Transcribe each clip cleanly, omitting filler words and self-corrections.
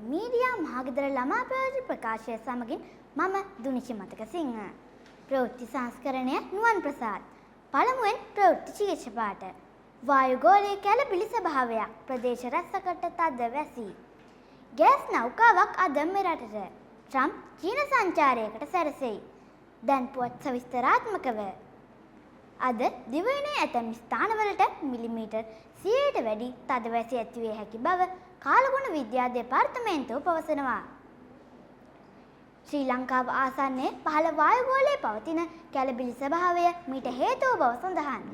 Media මහගෙදර ළමා ප්‍රවෘත්ති ප්‍රකාශය සමගින් මම දුනිෂි මතකසිංහ. ප්‍රවෘත්ති සංස්කරණය නුවන් ප්‍රසාද්. පළමුවෙන් ප්‍රවෘත්ති ශීර්ෂපාඨ. වායුගෝලීය කැළඹිලි ස්වභාවයක් ප්‍රදේශ රැසකට තද වැසී. ගෑස් නෞකාවක් අද මෙරටට. ට්‍රම්ප් චීන සංචාරයකට සැරසෙයි. දැන් පුවත් සවිස්තරාත්මකව. අද දිවයිනේ ඇතැම් ස්ථානවලට මිලිමීටර් 100ට වැඩි තද වැසි ඇතිවිය හැකි බව කාලගුණ විද්‍යා දෙපාර්තමේන්තුව පවසනවා. ශ්‍රී ලංකාව ආසන්නයේ පහළ වායුගෝලයේ පවතින කැළඹිලි ස්වභාවය මීට හේතුව බව සඳහන්.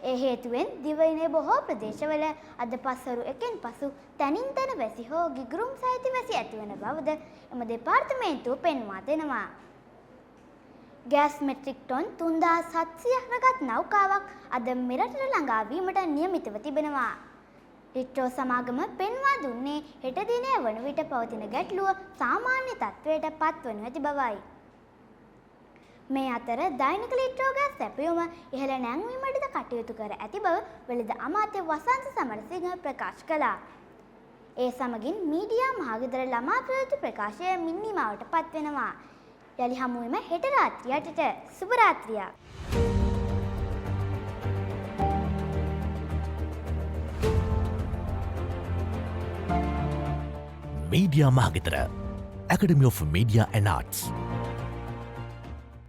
ඒ හේතුවෙන් දිවයිනේ බොහෝ ප්‍රදේශවල අද පස්වරු එකෙන් පසු තනින් තන වැසි හෝ ගිගුරුම් සහිත වැසි ඇතිවන බවද එම දෙපාර්තමේන්තුව පෙන්වා දෙනවා. ගෑස් මෙට්‍රික් ටොන් 3700ක් රැගත් නෞකාවක් අද මෙරටට ළඟා වීමට නියමිතව තිබෙනවා. රිට්‍රෝ සමාගම පෙන්වා දුන්නේ හෙට දිනය වන විට පවතින ගැටලුව සාමාන්‍ය තත්ත්වයට පත්වනු ඇති බවයි. මේ අතර දෛනික ලිට්‍රෝ ගෑස් සැපයුම ඉහළ නැංවීමටද කටයුතු කර ඇති බව වෙළඳ අමාත්‍ය වසන්ත සමරසිංහ ප්‍රකාශ කළා. ඒ සමගින් මීඩියා මහගෙදර ළමා ප්‍රවෘත්ති ප්‍රකාශය මින්නිමාවට පත්වෙනවා. යලි හමුවෙම හෙට රාත්‍රිය 8ට. සුබ රාත්‍රියක්. Media Mahagitara, Academy of Media and Arts.